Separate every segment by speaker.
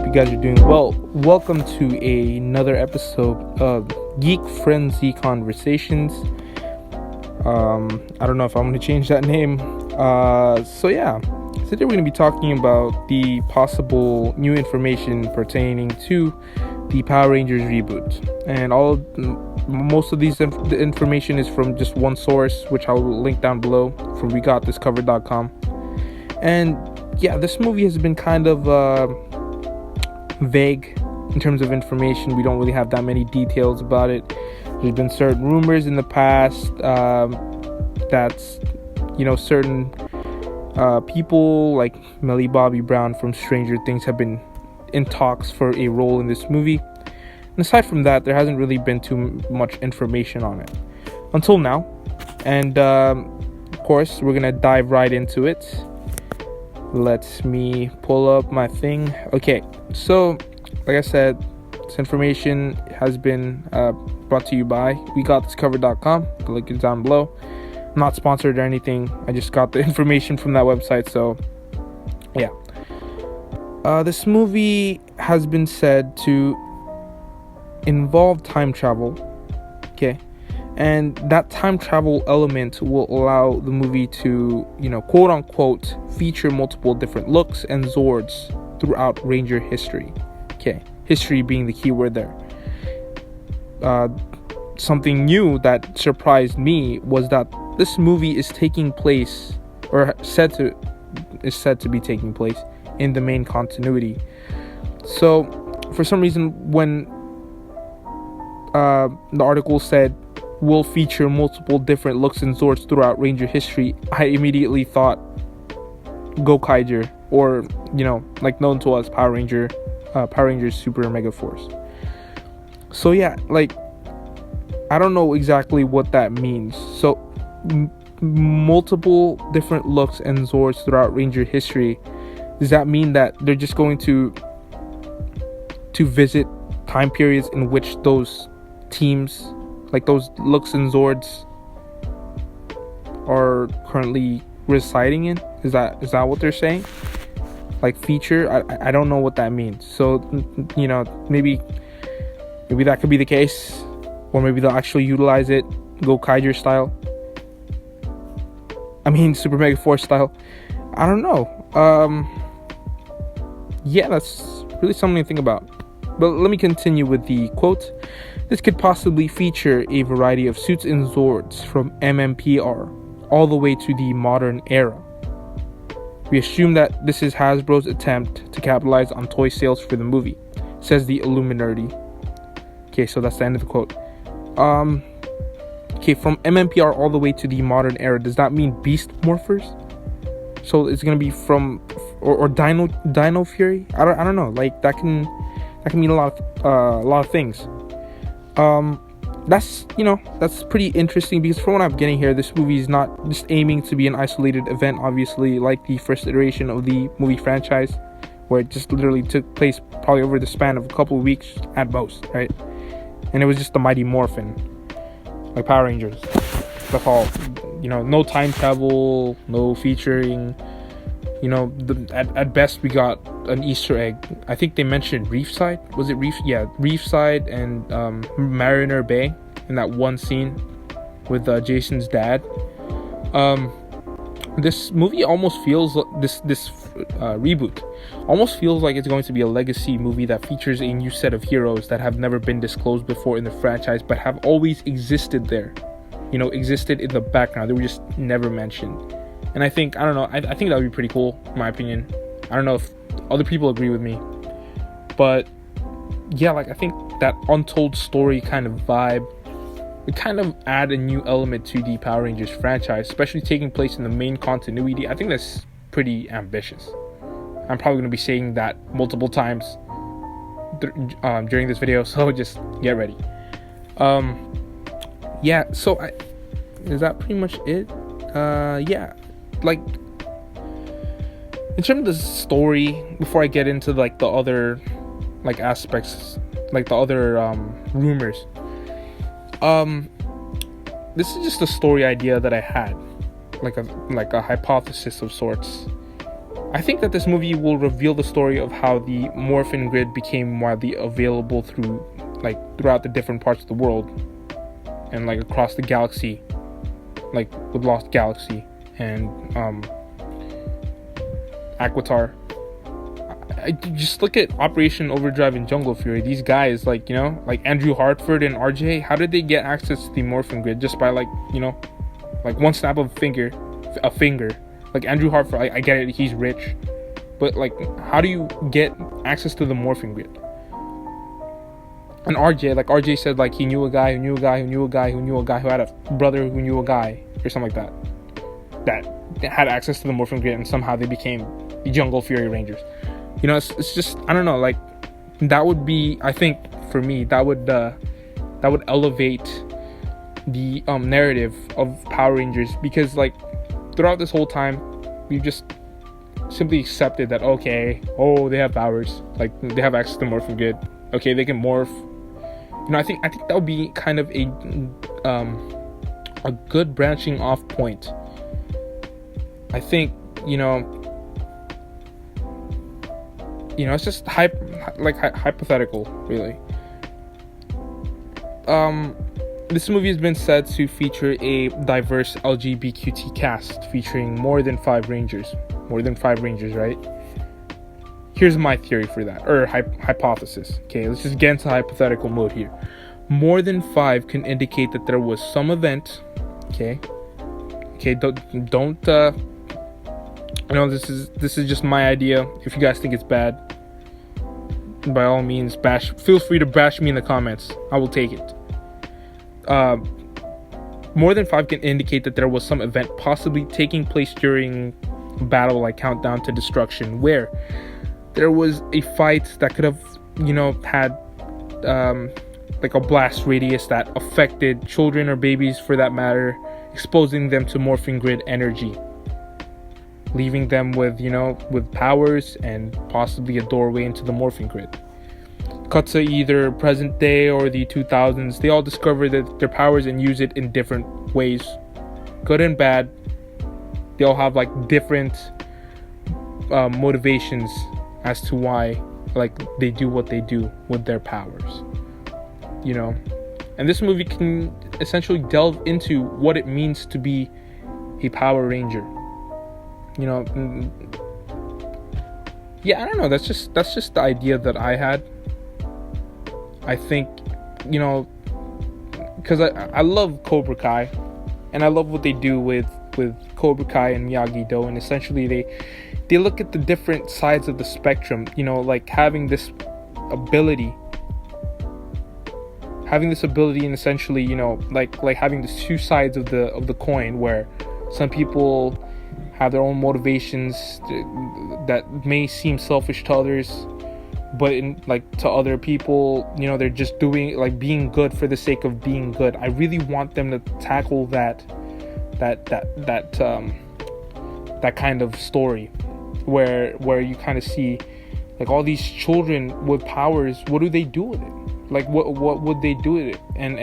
Speaker 1: you guys are doing well. Welcome to another episode of Geek Frenzy Conversations. I don't know if I'm going to change that name. Today we're going to be talking about the possible new information pertaining to the Power Rangers reboot. And most of the information is from just one source, which I will link down below, from wegotThiscovered.com. And yeah, this movie has been kind of vague in terms of information. We don't really have that many details about it. There's been certain rumors in the past certain people like Millie Bobby Brown from Stranger Things have been in talks for a role in this movie. And aside from that, there hasn't really been too much information on it until now. And of course, we're gonna dive right into it. Let me pull up my thing. Okay, so like I said, this information has been brought to you by WeGotThisCovered.com. The link is down below. I'm not sponsored or anything. I just got the information from that website. So yeah, this movie has been said to involve time travel. Okay. And that time travel element will allow the movie to, quote unquote, feature multiple different looks and Zords throughout Ranger history. Okay, history being the key word there. Something new that surprised me was that this movie is taking place, or is said to be taking place, in the main continuity. So, for some reason, when the article said will feature multiple different looks and Zords throughout Ranger history, I immediately thought Gokaiger, or like known to us, Power Rangers Super Mega Force. So yeah, like I don't know exactly what that means. So multiple different looks and Zords throughout Ranger history, does that mean that they're just going to visit time periods in which those teams, like those looks and Zords, are currently residing in? Is that what they're saying? Like feature? I don't know what that means. So maybe that could be the case, or maybe they'll actually utilize it Gokaiger style. I mean Super Mega Force style. I don't know. Yeah, that's really something to think about. But let me continue with the quote. This could possibly feature a variety of suits and Zords from MMPR all the way to the modern era. We assume that this is Hasbro's attempt to capitalize on toy sales for the movie, says the Illuminati. Okay, so that's the end of the quote. Okay, from MMPR all the way to the modern era, does that mean Beast Morphers? So it's gonna be from or Dino Fury? I don't know. Like that can mean a lot of things. That's pretty interesting, because from what I'm getting here, this movie is not just aiming to be an isolated event, obviously, like the first iteration of the movie franchise, where it just literally took place probably over the span of a couple of weeks at most, right? And it was just the Mighty Morphin, like Power Rangers. That's all. No time travel, no featuring. At best we got an Easter egg. I think they mentioned Reefside. Was it Reef? Yeah, Reefside and Mariner Bay in that one scene with Jason's dad. This movie almost feels this reboot almost feels like it's going to be a legacy movie that features a new set of heroes that have never been disclosed before in the franchise, but have always existed there. Existed in the background. They were just never mentioned. And I think that would be pretty cool, in my opinion. I don't know if other people agree with me, but yeah, like I think that untold story kind of vibe would kind of add a new element to the Power Rangers franchise, especially taking place in the main continuity. I think that's pretty ambitious. I'm probably going to be saying that multiple times during this video, so just get ready. Yeah, so is that pretty much it? Yeah. Like, in terms of the story, before I get into like the other like aspects, like the other rumors, this is just a story idea that I had, like a hypothesis of sorts. I think that this movie will reveal the story of how the Morphin Grid became widely available throughout the different parts of the world and like across the galaxy, like with Lost Galaxy and Aquitar. I just look at Operation Overdrive and Jungle Fury. These guys, like Andrew Hartford and RJ, how did they get access to the Morphin Grid? Just by like one snap of a finger. Like Andrew Hartford, I get it, he's rich, but like, how do you get access to the Morphin Grid? And RJ said like he knew a guy who knew a guy who knew a guy who knew a guy who had a brother who knew a guy or something like that had access to the Morphin Grid, and somehow they became the Jungle Fury Rangers. It's just, I don't know, like that would be, I think for me, that would elevate the narrative of Power Rangers, because like throughout this whole time we've just simply accepted that they have powers, like they have access to Morphin Grid, okay, they can morph. I think that would be kind of a good branching off point. I think it's just hypothetical, really. This movie has been said to feature a diverse LGBTQ cast featuring more than 5 Rangers. More than 5 Rangers, right? Here's my theory for that, or hypothesis. Okay, let's just get into hypothetical mode here. More than 5 can indicate that there was some event. Okay, don't. This is just my idea. If you guys think it's bad, by all means, feel free to bash me in the comments. I will take it. More than 5 can indicate that there was some event possibly taking place during battle, like Countdown to Destruction, where there was a fight that could have, had like a blast radius that affected children or babies for that matter, exposing them to Morphin Grid energy, leaving them with powers and possibly a doorway into the Morphin Grid. Cut to either present day or the 2000s, they all discover their powers and use it in different ways, good and bad. They all have like different motivations as to why they do what they do with their powers, and this movie can essentially delve into what it means to be a Power Ranger. I don't know, that's just the idea that I had. I think, because I love Cobra Kai, and I love what they do with Cobra Kai and Miyagi-Do, and essentially they look at the different sides of the spectrum, like having this ability, and essentially, like having the 2 sides of the coin, where some people have their own motivations that may seem selfish to others, but to other people, they're just doing being good for the sake of being good. I really want them to tackle that kind of story, where you kind of see all these children with powers. What do they do with it? What would they do with it? And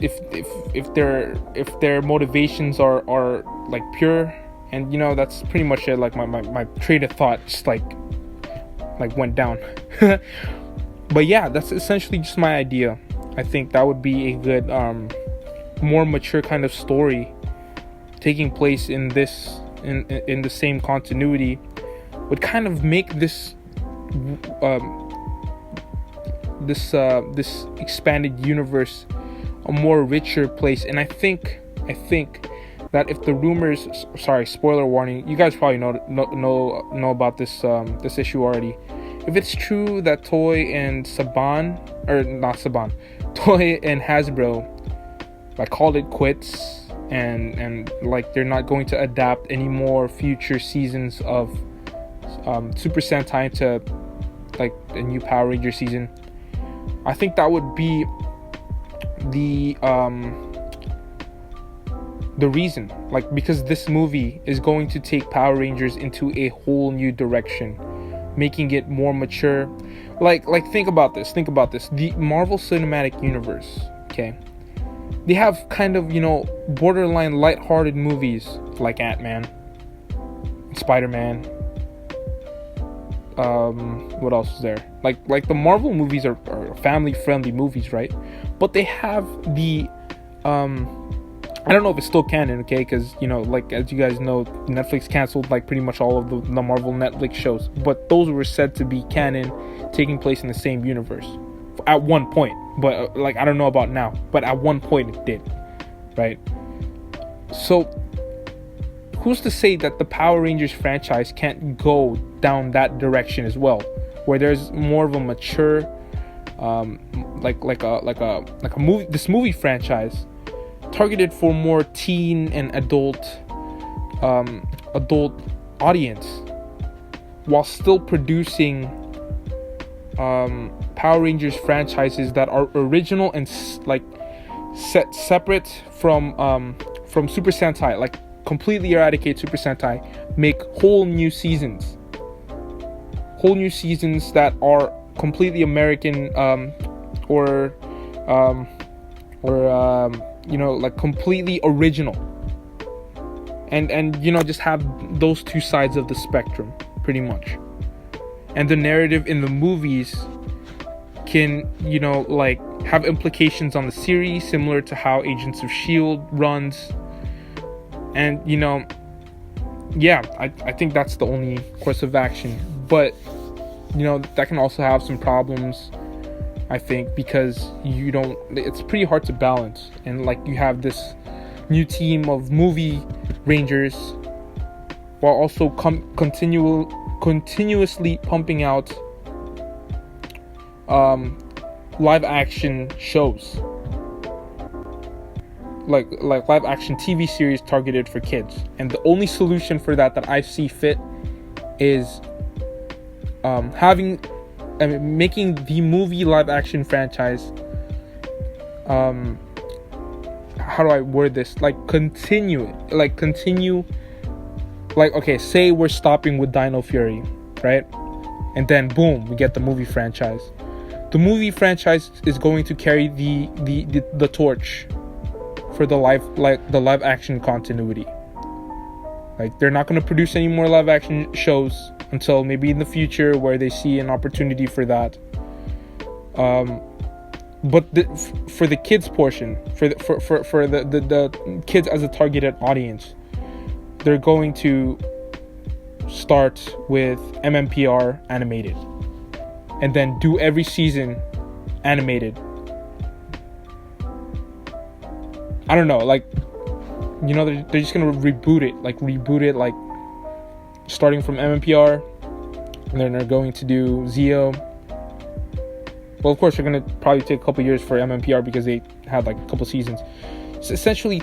Speaker 1: if their motivations are pure. And that's pretty much it. My train of thought just went down. But yeah, that's essentially just my idea. I think that would be a good more mature kind of story taking place in the same continuity, would kind of make this expanded universe a more richer place. And I think that if the rumors, spoiler warning, you guys probably know about this issue already. If it's true that Toy and Hasbro called it quits, and they're not going to adapt any more future seasons of Super Sentai to a new Power Ranger season, I think that would be the reason, because this movie is going to take Power Rangers into a whole new direction, making it more mature. Think about this. The Marvel Cinematic Universe, okay? they have kind of, borderline lighthearted movies like Ant-Man, Spider-Man. What else is there? Like the Marvel movies are family-friendly movies, right? But they have the I don't know if it's still canon, okay? Because, like, as you guys know, Netflix canceled, like, pretty much all of the Marvel Netflix shows. But those were said to be canon, taking place in the same universe. At one point. But, I don't know about now. But at one point it did. Right? So, who's to say that the Power Rangers franchise can't go down that direction as well? Where there's more of a mature, this movie franchise targeted for more teen and adult audience, while still producing Power Rangers franchises that are original and set separate from Super Sentai, like completely eradicate Super Sentai, make whole new seasons that are completely American, completely original, and just have those two sides of the spectrum pretty much. And the narrative in the movies can have implications on the series, similar to how Agents of S.H.I.E.L.D. runs. And I think that's the only course of action. But that can also have some problems, I think, because it's pretty hard to balance. And you have this new team of movie Rangers, while also continuously pumping out live action shows, like live action TV series targeted for kids. And the only solution for that I see fit is making the movie live action franchise, how do I word this, continue, okay, say we're stopping with Dino Fury, right? And then boom, we get the movie franchise. The movie franchise is going to carry the torch for the live action continuity. They're not going to produce any more live action shows until maybe in the future, where they see an opportunity for that. But for the kids portion, for the kids as a targeted audience, they're going to start with MMPR animated, and then do every season animated. I don't know, they're just gonna reboot it, starting from MMPR, and then they're going to do Zeo. Well, of course, they're going to probably take a couple years for MMPR because they had a couple seasons. So essentially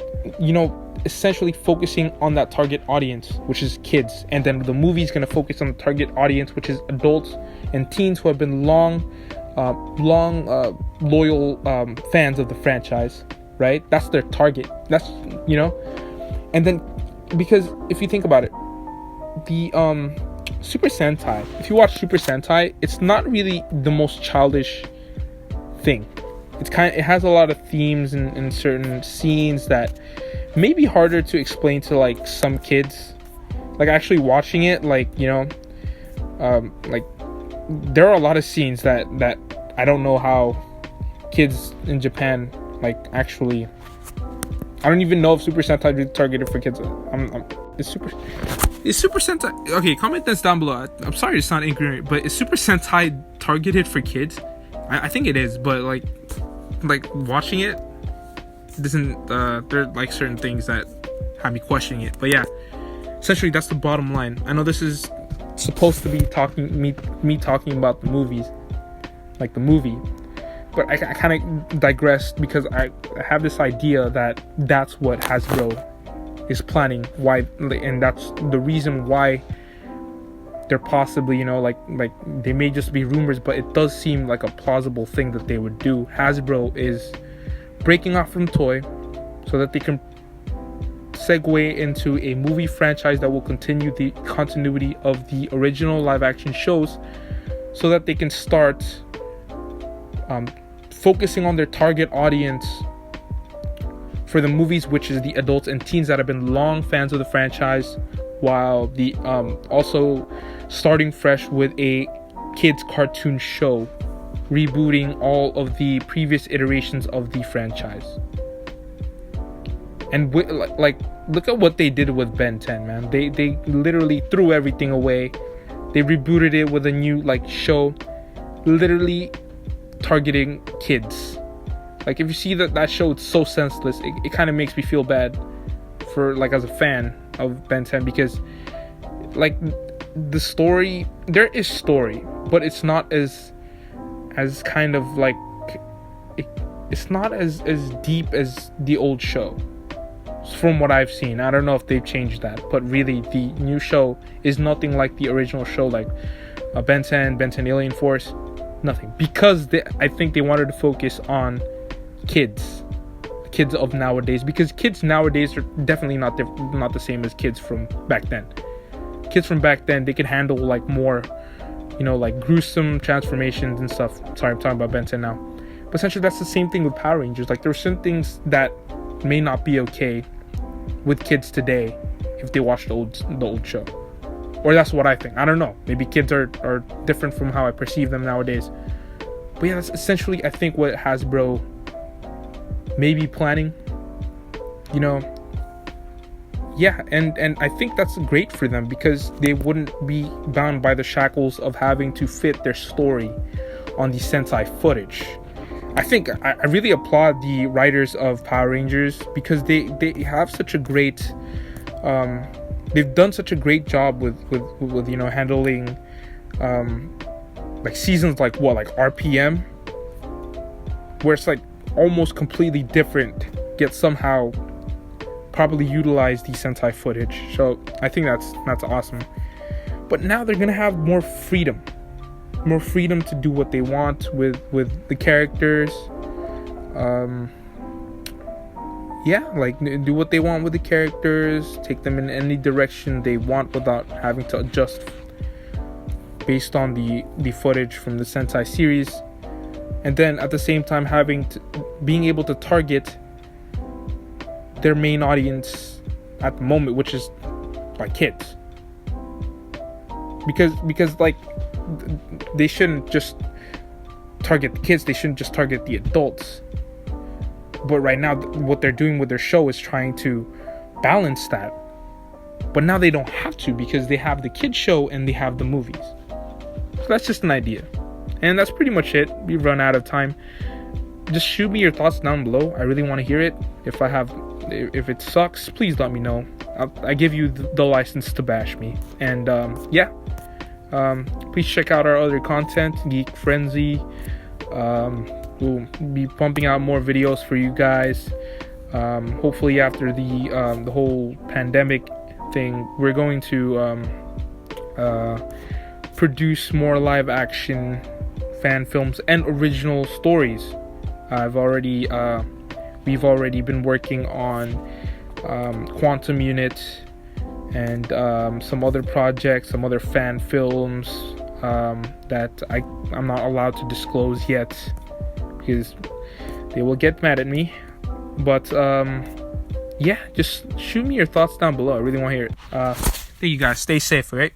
Speaker 1: focusing on that target audience, which is kids. And then the movie is going to focus on the target audience, which is adults and teens who have been long loyal fans of the franchise, right? That's their target. That's, and then, because if you think about it, the Super Sentai, if you watch Super Sentai, it's not really the most childish thing. It has a lot of themes and certain scenes that may be harder to explain to some kids. Actually watching it, there are a lot of scenes that I don't know how kids in Japan actually. I don't even know if Super Sentai is targeted for kids. Is Super Sentai... Okay, comment this down below. I'm sorry to sound ignorant, but is Super Sentai targeted for kids? I think it is, but watching it doesn't... there are certain things that have me questioning it. But yeah, essentially that's the bottom line. I know this is supposed to be me talking about the movies, the movie, but I kind of digressed because I have this idea that that's what Hasbro is planning, why, and that's the reason why they're possibly, they may just be rumors, but it does seem like a plausible thing that they would do. Hasbro is breaking off from toy so that they can segue into a movie franchise that will continue the continuity of the original live action shows, so that they can start focusing on their target audience for the movies, which is the adults and teens that have been long fans of the franchise, while the also starting fresh with a kids cartoon show, rebooting all of the previous iterations of the franchise. And like look at what they did with Ben 10, man. They literally threw everything away. They rebooted it with a new like show, literally targeting kids. Like, if you see that show, it's so senseless. It kind of makes me feel bad for, like, as a fan of Ben 10, because like the story, there is story, but it's not as kind of like it's not as deep as the old show, from what I've seen. I don't know if they've changed that, but really the new show is nothing like the original show, like Ben 10 Alien Force, nothing, because I think they wanted to focus on kids of nowadays, because kids nowadays are definitely not the same as kids from back then. Kids from back then, they could handle like more, like gruesome transformations and stuff. Sorry, I'm talking about Ben 10 now. But essentially that's the same thing with Power Rangers. Like, there are some things that may not be okay with kids today if they watch the old show. Or that's what I think. I don't know. Maybe kids are different from how I perceive them nowadays. But yeah, that's essentially, I think, what Hasbro may be planning. Yeah, and I think that's great for them, because they wouldn't be bound by the shackles of having to fit their story on the Sentai footage. I think I really applaud the writers of Power Rangers, because they have such a great they've done such a great job with handling like seasons like RPM, where it's like almost completely different, yet somehow properly utilize the Sentai footage. So I think that's awesome. But now they're gonna have more freedom to do what they want with the characters. Like, do what they want with the characters, take them in any direction they want without having to adjust based on the footage from the Sentai series. And then at the same time being able to target their main audience at the moment, which is like kids, because like they shouldn't just target the kids, they shouldn't just target the adults. But right now what they're doing with their show is trying to balance that, but now they don't have to, because they have the kids show and they have the movies. So that's just an idea, and that's pretty much it. We've run out of time. Just shoot me your thoughts down below. I really want to hear it. If it sucks, please let me know. I give you the license to bash me. And please check out our other content, Geek Frenzy. We'll be pumping out more videos for you guys. Hopefully after the whole pandemic thing, we're going to produce more live action fan films and original stories. We've already been working on Quantum Unit and some other projects, some other fan films that I'm not allowed to disclose yet, because they will get mad at me. But yeah, just shoot me your thoughts down below. I really want to hear it. Thank you guys. Stay safe, alright?